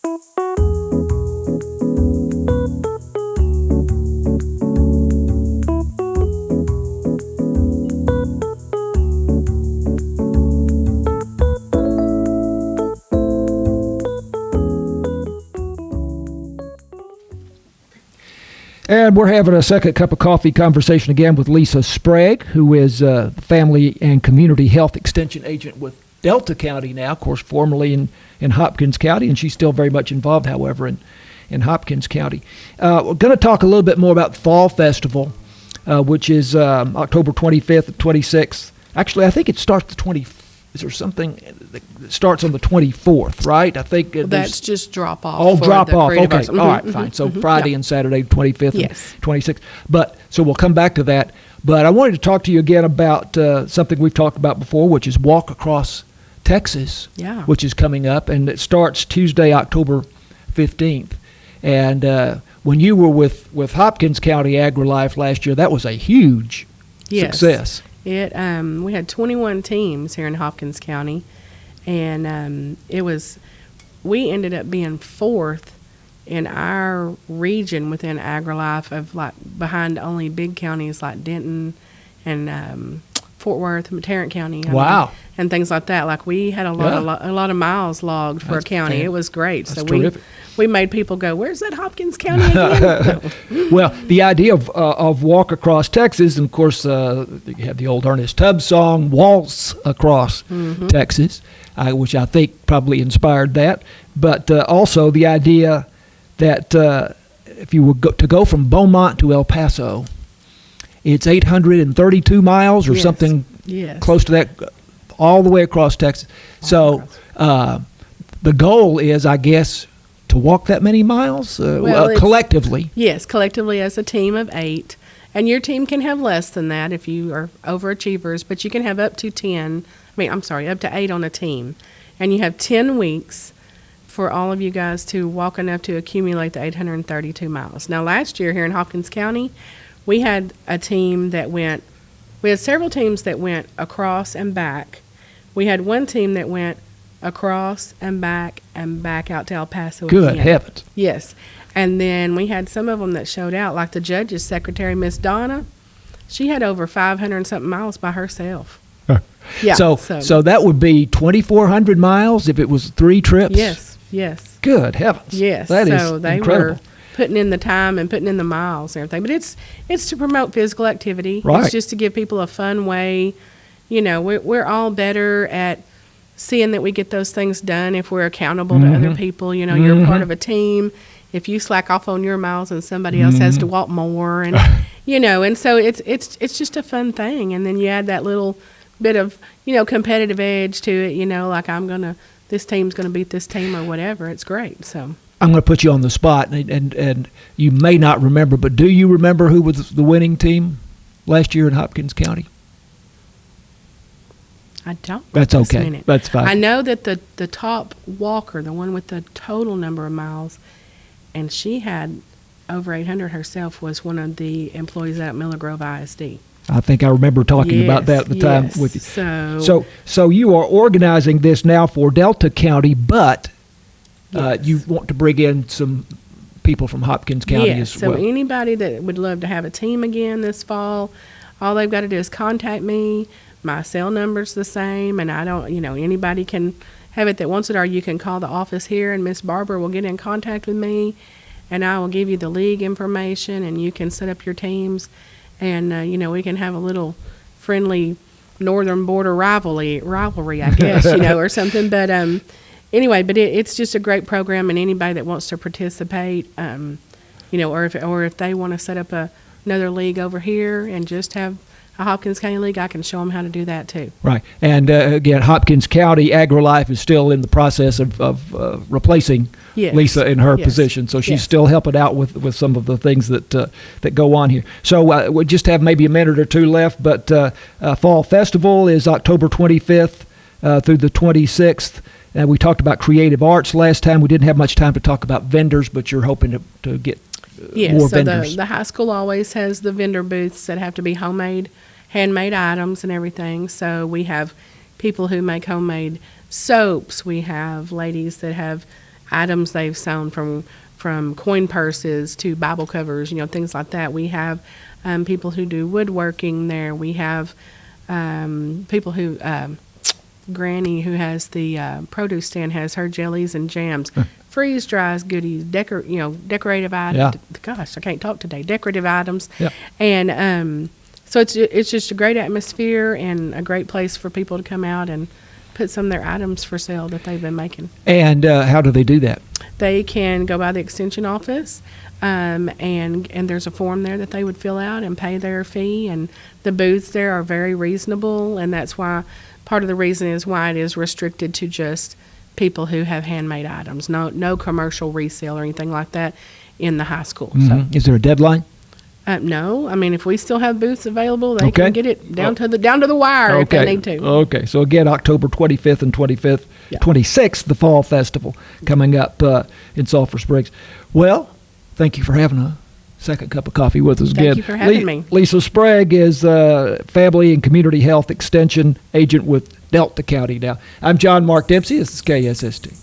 And we're having a second cup of coffee conversation again with Lisa Sprague, who is Family and Community Health Extension Agent with Delta County now, of course, formerly in Hopkins County, and she's still very much involved, however, in Hopkins County. We're going to talk a little bit more about the Fall Festival, which is October 25th and 26th. Actually, I think it starts the 25th. Is there something that starts on the 24th, right? I think that's just drop off. Oh, drop off. Okay. Mm-hmm, all right, fine. So Friday and Saturday, 25th and 26th. But so we'll come back to that. But I wanted to talk to you again about something we've talked about before, which is Walk Across Texas, which is coming up, and it starts Tuesday, October 15th. And when you were with Hopkins County AgriLife last year, that was a huge success. We had 21 teams here in Hopkins County, and we ended up being fourth in our region within AgriLife of behind only big counties like Denton and Fort Worth and Tarrant County. And things like that. We had a lot of miles logged for a county. It was great. That's terrific. We made people go, "Where's that Hopkins County again?" Well, the idea of Walk Across Texas, and of course, you have the old Ernest Tubbs song, Waltz Across Texas, which I think probably inspired that. But also the idea that if you were to go from Beaumont to El Paso, it's 832 miles or something close to that, all the way across Texas. So the goal is, I guess, to walk that many miles collectively. Yes, collectively as a team of 8. And your team can have less than that if you are overachievers, but you can have up to 8 on a team. And you have 10 weeks for all of you guys to walk enough to accumulate the 832 miles. Now, last year here in Hopkins County, we had several teams that went across and back. We had one team that went across and back out to El Paso. Good heavens. Yes. And then we had some of them that showed out, like the judge's secretary, Miss Donna. She had over 500 and something miles by herself. Yeah. So that would be 2,400 miles if it was 3 trips? Yes. Good heavens. Yes. That is so they incredible. Were putting in the time and putting in the miles and everything. But it's to promote physical activity. Right. It's just to give people a fun way. You know, we're all better at seeing that we get those things done if we're accountable to other people. You know, you're part of a team. If you slack off on your miles and somebody else has to walk more, and you know, and so it's just a fun thing. And then you add that little bit of, you know, competitive edge to it. You know, like this team's gonna beat this team or whatever. It's great. So I'm going to put you on the spot, and you may not remember, but do you remember who was the winning team last year in Hopkins County? I don't. That's okay. That's fine. I know that the top walker, the one with the total number of miles, and she had over 800 herself, was one of the employees out at Miller Grove ISD. I think I remember talking about that at the time with you. So you are organizing this now for Delta County, but you want to bring in some people from Hopkins County as well. So anybody that would love to have a team again this fall, all they've got to do is contact me. My cell number's the same, and I don't, anybody can have it that wants it, or you can call the office here, and Miss Barbara will get in contact with me, and I will give you the league information, and you can set up your teams, and, we can have a little friendly northern border rivalry, I guess, or something. But anyway, but it's just a great program, and anybody that wants to participate, or if they want to set up another league over here and just have a Hopkins County League, I can show them how to do that too. Right. And again, Hopkins County AgriLife is still in the process of replacing Lisa in her position. So she's still helping out with some of the things that go on here. So we just have maybe a minute or two left, but Fall Festival is October 25th through the 26th. And we talked about creative arts last time. We didn't have much time to talk about vendors, but you're hoping to get more vendors. So the high school always has the vendor booths that have to be handmade items and everything. So we have people who make homemade soaps. We have ladies that have items they've sewn from coin purses to Bible covers, things like that. We have people who do woodworking there. We have people who, Granny, who has the produce stand, has her jellies and jams, freeze dries goodies, decorative items. Yeah. Gosh, I can't talk today. Decorative items, Yeah. and so it's just a great atmosphere and a great place for people to come out and put some of their items for sale that they've been making. And how do they do that? They can go by the extension office, and there's a form there that they would fill out and pay their fee. And the booths there are very reasonable, and that's why part of the reason is why it is restricted to just people who have handmade items. No commercial resale or anything like that in the high school. Mm-hmm. Is there a deadline? No, I mean if we still have booths available, they Okay. can get it down to the wire if they need to. Okay, so again, October 25th and 26th, the Fall Festival coming up in Sulphur Springs. Well, thank you for having a second cup of coffee with us again. Thank you for having me. Lisa Sprague is Family and Community Health Extension Agent with Delta County now. I'm John Mark Dempsey. This is KSST.